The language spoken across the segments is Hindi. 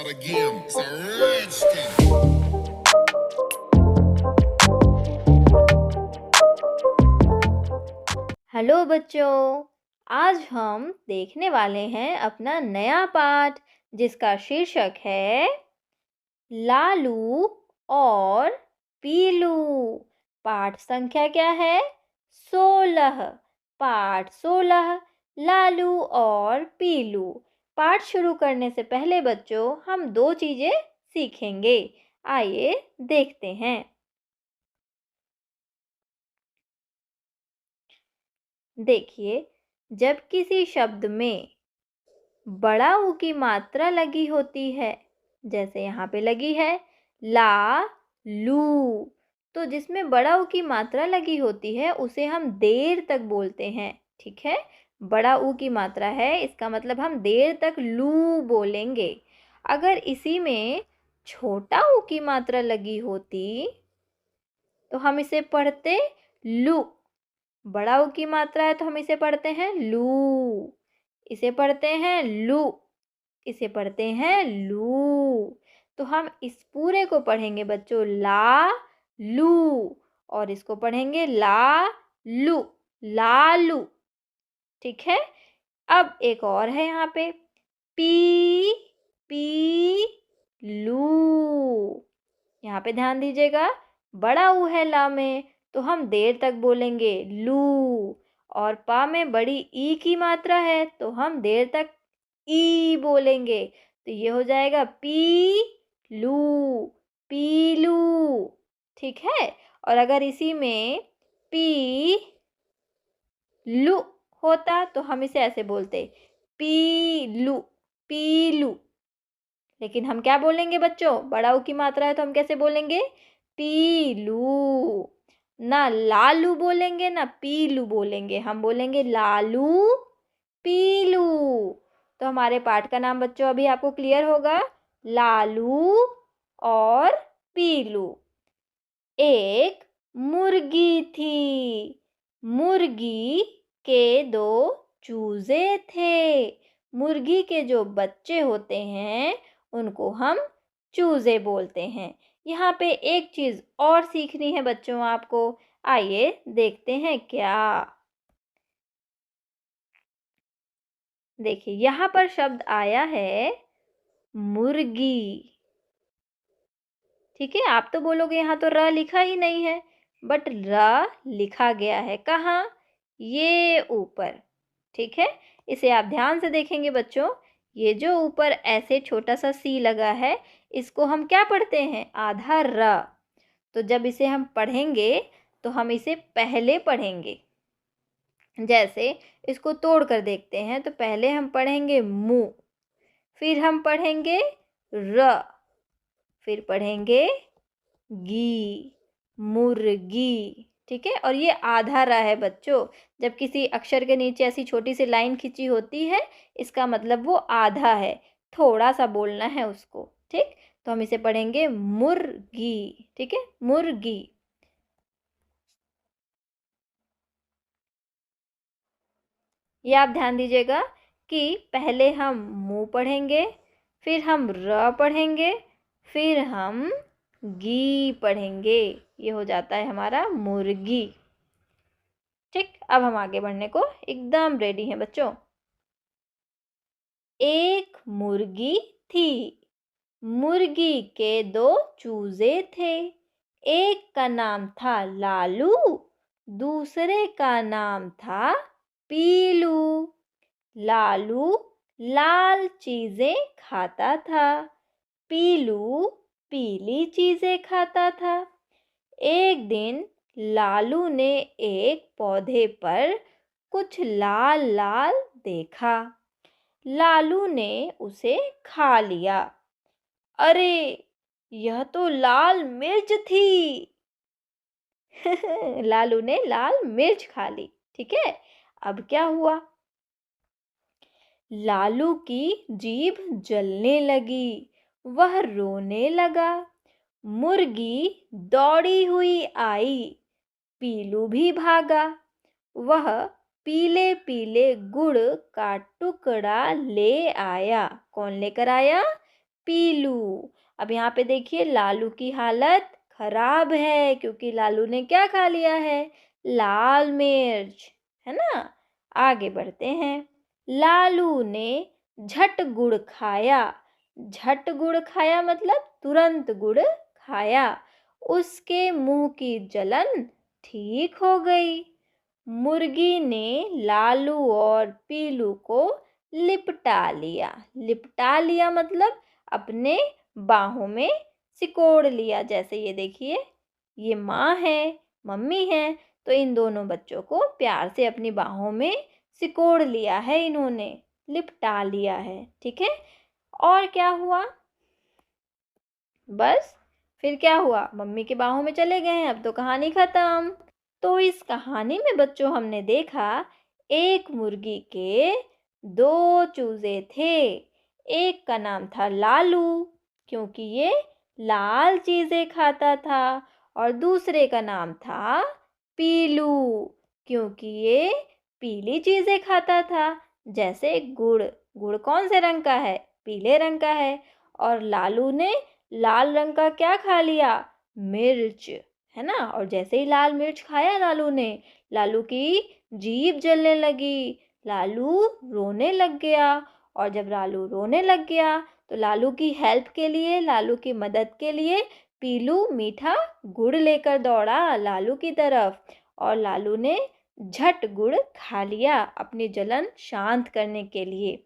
again. It's a redskin. Hello बच्चों, आज हम देखने वाले हैं अपना नया पाठ जिसका शीर्षक है लालू और पीलू। पाठ संख्या क्या है? 16। पाठ 16 लालू और पीलू। पाठ शुरू करने से पहले बच्चों हम दो चीजें सीखेंगे। आइए देखते हैं। देखिए, जब किसी शब्द में बड़ा ऊ की मात्रा लगी होती है, जैसे यहाँ पे लगी है ला लू, तो जिसमें बड़ा ऊ की मात्रा लगी होती है उसे हम देर तक बोलते हैं। ठीक है, बड़ा ऊ की मात्रा है, इसका मतलब हम देर तक लू बोलेंगे। अगर इसी में छोटा ऊ की मात्रा लगी होती तो हम इसे पढ़ते लू। बड़ा ऊ की मात्रा है तो हम इसे पढ़ते हैं लू, इसे पढ़ते हैं लू, इसे पढ़ते हैं लू। तो हम इस पूरे को पढ़ेंगे बच्चों ला लू, और इसको पढ़ेंगे ला लू, लालू। ठीक है, अब एक और है यहाँ पे पी पी लू। यहाँ पे ध्यान दीजिएगा, बड़ा ऊ है ला में तो हम देर तक बोलेंगे लू, और पा में बड़ी ई की मात्रा है तो हम देर तक ई बोलेंगे। तो ये हो जाएगा पी लू, पीलू। ठीक है, और अगर इसी में पी लू होता तो हम इसे ऐसे बोलते पीलू, पीलू। लेकिन हम क्या बोलेंगे बच्चों? बड़ा ऊ की मात्रा है तो हम कैसे बोलेंगे? पीलू। ना लालू बोलेंगे ना पीलू बोलेंगे, हम बोलेंगे लालू पीलू। तो हमारे पाठ का नाम बच्चों अभी आपको क्लियर होगा, लालू और पीलू। एक मुर्गी थी, मुर्गी के दो चूजे थे। मुर्गी के जो बच्चे होते हैं उनको हम चूजे बोलते हैं। यहाँ पे एक चीज़ और सीखनी है बच्चों आपको, आइए देखते हैं क्या। देखिए यहाँ पर शब्द आया है मुर्गी। ठीक है, आप तो बोलोगे यहाँ तो र लिखा ही नहीं है, बट र लिखा गया है। कहाँ? ये ऊपर। ठीक है, इसे आप ध्यान से देखेंगे बच्चों, ये जो ऊपर ऐसे छोटा सा सी लगा है इसको हम क्या पढ़ते हैं? आधा र। तो जब इसे हम पढ़ेंगे तो हम इसे पहले पढ़ेंगे। जैसे इसको तोड़ कर देखते हैं, तो पहले हम पढ़ेंगे मु, फिर हम पढ़ेंगे र, फिर पढ़ेंगे गी, मुर्गी। ठीक है, और ये आधा र है बच्चों। जब किसी अक्षर के नीचे ऐसी छोटी सी लाइन खींची होती है इसका मतलब वो आधा है, थोड़ा सा बोलना है उसको। ठीक, तो हम इसे पढ़ेंगे मुर्गी। ठीक है, मुर्गी। ये आप ध्यान दीजिएगा कि पहले हम मुंह पढ़ेंगे, फिर हम र पढ़ेंगे, फिर हम गी पढ़ेंगे। ये हो जाता है हमारा मुर्गी। ठीक, अब हम आगे बढ़ने को एकदम रेडी हैं बच्चों। एक मुर्गी थी, मुर्गी के दो चूजे थे। एक का नाम था लालू, दूसरे का नाम था पीलू। लालू लाल चीजें खाता था, पीलू पीली चीजें खाता था। एक दिन लालू ने एक पौधे पर कुछ लाल लाल देखा। लालू ने उसे खा लिया। अरे, यह तो लाल मिर्च थी। लालू ने लाल मिर्च खा ली। ठीक है, अब क्या हुआ? लालू की जीभ जलने लगी, वह रोने लगा। मुर्गी दौड़ी हुई आई, पीलू भी भागा। वह पीले पीले गुड़ का टुकड़ा ले आया। कौन लेकर आया? पीलू। अब यहाँ पे देखिए लालू की हालत खराब है क्योंकि लालू ने क्या खा लिया है? लाल मिर्च, है ना? आगे बढ़ते हैं। लालू ने झट गुड़ खाया। झट गुड़ खाया मतलब तुरंत गुड़ खाया। उसके मुंह की जलन ठीक हो गई। मुर्गी ने लालू और पीलू को लिपटा लिया। लिपटा लिया मतलब अपने बाहों में सिकोड़ लिया। जैसे ये देखिए, ये माँ है, मम्मी है, तो इन दोनों बच्चों को प्यार से अपनी बाहों में सिकोड़ लिया है इन्होंने, लिपटा लिया है। ठीक है, और क्या हुआ? बस फिर क्या हुआ? मम्मी के बाहों में चले गए हैं। अब तो कहानी खत्म। तो इस कहानी में बच्चों हमने देखा, एक मुर्गी के दो चूजे थे। एक का नाम था लालू क्योंकि ये लाल चीजें खाता था, और दूसरे का नाम था पीलू क्योंकि ये पीली चीजें खाता था। जैसे गुड़, गुड़ कौन से रंग का है? पीले रंग का है। और लालू ने लाल रंग का क्या खा लिया? मिर्च, है ना? और जैसे ही लाल मिर्च खाया लालू ने, लालू की जीभ जलने लगी। लालू रोने लग गया, और जब लालू रोने लग गया तो लालू की हेल्प के लिए, लालू की मदद के लिए पीलू मीठा गुड़ लेकर दौड़ा लालू की तरफ, और लालू ने झट गुड़ खा लिया अपनी जलन शांत करने के लिए।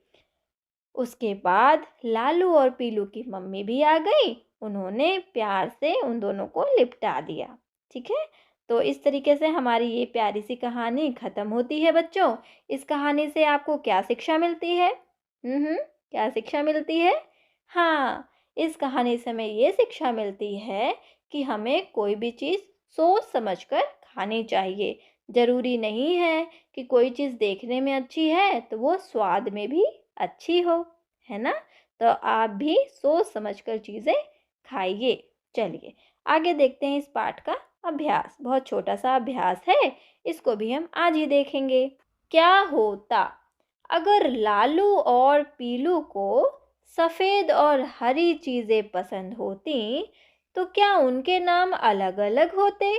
उसके बाद लालू और पीलू की मम्मी भी आ गई। उन्होंने प्यार से उन दोनों को लिपटा दिया। ठीक है, तो इस तरीके से हमारी ये प्यारी सी कहानी ख़त्म होती है बच्चों। इस कहानी से आपको क्या शिक्षा मिलती है? क्या शिक्षा मिलती है? हाँ, इस कहानी से हमें ये शिक्षा मिलती है कि हमें कोई भी चीज़ सोच समझ कर खानी चाहिए। ज़रूरी नहीं है कि कोई चीज़ देखने में अच्छी है तो वो स्वाद में भी अच्छी हो, है ना? तो आप भी सोच समझकर चीज़ें खाइए। चलिए आगे देखते हैं इस पाठ का अभ्यास। बहुत छोटा सा अभ्यास है, इसको भी हम आज ही देखेंगे। क्या होता अगर लालू और पीलू को सफ़ेद और हरी चीज़ें पसंद होती, तो क्या उनके नाम अलग-अलग होते?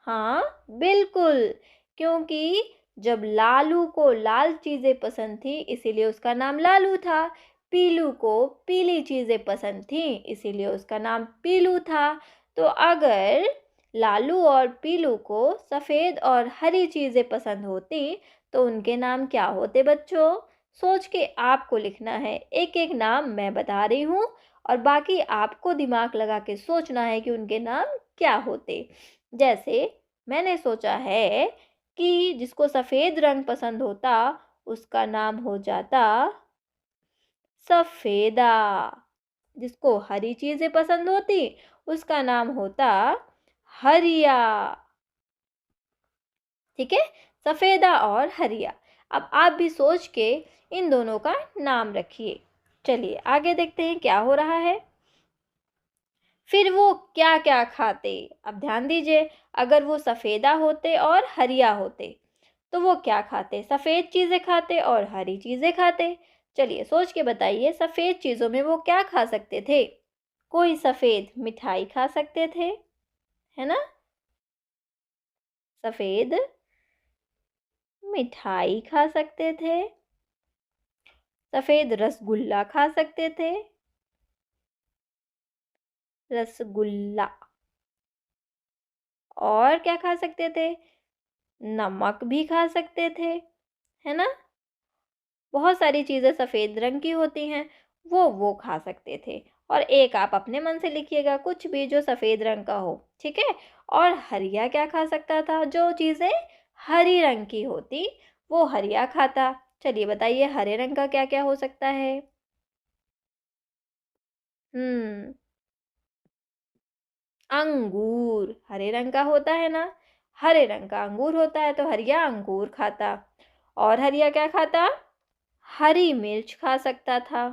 हाँ, बिल्कुल, क्योंकि जब लालू को लाल चीज़ें पसंद थी इसीलिए उसका नाम लालू था। पीलू को पीली चीज़ें पसंद थी इसीलिए उसका नाम पीलू था। तो अगर लालू और पीलू को सफ़ेद और हरी चीज़ें पसंद होती तो उनके नाम क्या होते बच्चों? सोच के आपको लिखना है। एक एक नाम मैं बता रही हूँ और बाकी आपको दिमाग लगा के सोचना है कि उनके नाम क्या होते। जैसे मैंने सोचा है कि जिसको सफ़ेद रंग पसंद होता उसका नाम हो जाता सफ़ेदा। जिसको हरी चीज़ें पसंद होती उसका नाम होता हरिया। ठीक है, सफ़ेदा और हरिया। अब आप भी सोच के इन दोनों का नाम रखिए। चलिए आगे देखते हैं क्या हो रहा है। फिर वो क्या क्या खाते? अब ध्यान दीजिए, अगर वो सफ़ेदा होते और हरिया होते तो वो क्या खाते? सफ़ेद चीज़ें खाते और हरी चीज़ें खाते। चलिए सोच के बताइए, सफ़ेद चीज़ों में वो क्या खा सकते थे? कोई सफ़ेद मिठाई खा सकते थे, है ना? सफ़ेद मिठाई खा सकते थे, सफ़ेद रसगुल्ला खा सकते थे, रसगुल्ला। और क्या खा सकते थे? नमक भी खा सकते थे, है ना? बहुत सारी चीज़ें सफ़ेद रंग की होती हैं, वो खा सकते थे। और एक आप अपने मन से लिखिएगा, कुछ भी जो सफ़ेद रंग का हो, ठीक है? और हरिया क्या खा सकता था? जो चीज़ें हरी रंग की होती वो हरिया खाता। चलिए बताइए हरे रंग का क्या-क्या हो सकता है? हुँ, अंगूर हरे रंग का होता है ना? हरे रंग का अंगूर होता है तो हरिया अंगूर खाता। और हरिया क्या खाता? हरी मिर्च खा सकता था।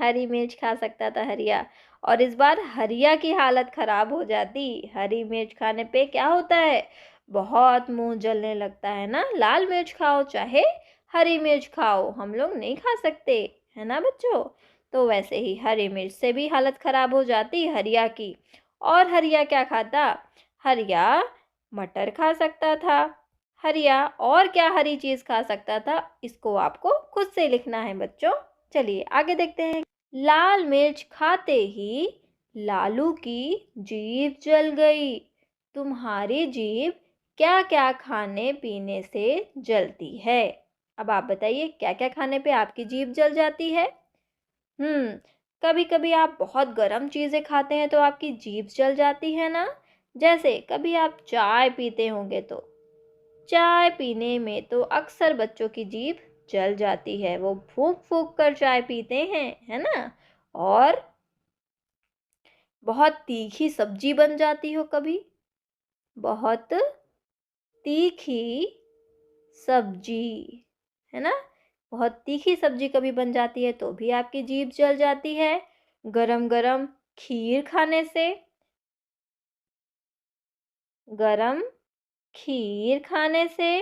हरी मिर्च खा सकता था हरिया। और इस बार हरिया की हालत ख़राब हो जाती। हरी मिर्च खाने पे क्या होता है? बहुत मुँह जलने लगता है ना? लाल मिर्च खाओ चाहे हरी मिर्च खाओ, हम लोग नहीं खा सकते, है ना बच्चों? तो वैसे ही हरी मिर्च से भी हालत ख़राब हो जाती हरिया की। और हरिया क्या खाता? हरिया मटर खा सकता था। हरिया और क्या हरी चीज़ खा सकता था? इसको आपको खुद से लिखना है बच्चों। चलिए आगे देखते हैं। लाल मिर्च खाते ही लालू की जीभ जल गई। तुम्हारी जीभ क्या क्या खाने पीने से जलती है? अब आप बताइए क्या क्या खाने पे आपकी जीभ जल जाती है? कभी कभी आप बहुत गर्म चीज़ें खाते हैं तो आपकी जीभ जल जाती है ना। जैसे कभी आप चाय पीते होंगे तो चाय पीने में तो अक्सर बच्चों की जीभ जल जाती है, वो फूंक फूंक कर चाय पीते हैं, है ना। और बहुत तीखी सब्जी बन जाती हो कभी, बहुत तीखी सब्जी, है ना। बहुत तीखी सब्जी कभी बन जाती है तो भी आपकी जीभ जल जाती है। गरम गरम खीर खाने से, गरम खीर खाने से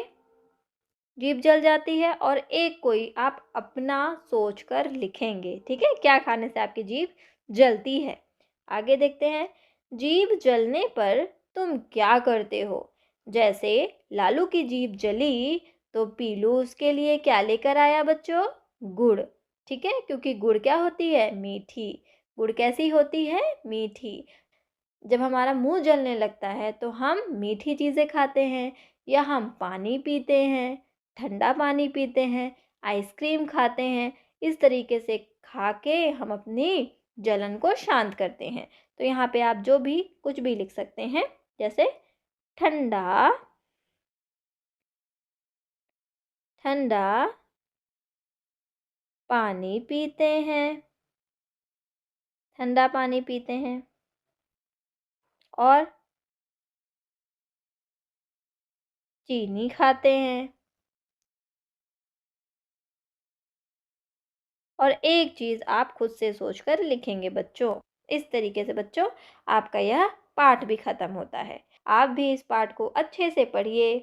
जीभ जल जाती है। और एक कोई आप अपना सोच कर लिखेंगे, ठीक है, क्या खाने से आपकी जीभ जलती है। आगे देखते हैं। जीभ जलने पर तुम क्या करते हो? जैसे लालू की जीभ जली तो पीलू उसके लिए क्या लेकर आया बच्चों? गुड़। ठीक है, क्योंकि गुड़ क्या होती है? मीठी। गुड़ कैसी होती है? मीठी। जब हमारा मुंह जलने लगता है तो हम मीठी चीज़ें खाते हैं, या हम पानी पीते हैं, ठंडा पानी पीते हैं, आइसक्रीम खाते हैं। इस तरीके से खा के हम अपनी जलन को शांत करते हैं। तो यहाँ पे आप जो भी कुछ भी लिख सकते हैं, जैसे ठंडा ठंडा पानी पीते हैं, ठंडा पानी पीते हैं। और चीनी खाते हैं। और एक चीज़ आप खुद से सोचकर लिखेंगे बच्चों। इस तरीके से बच्चों आपका यह पाठ भी ख़त्म होता है। आप भी इस पाठ को अच्छे से पढ़िए,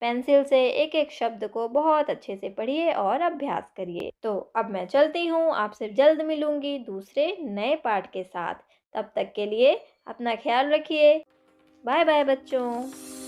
पेंसिल से एक एक शब्द को बहुत अच्छे से पढ़िए और अभ्यास करिए। तो अब मैं चलती हूँ, आपसे जल्द मिलूँगी दूसरे नए पाठ के साथ। तब तक के लिए अपना ख्याल रखिए। बाय बाय बच्चों।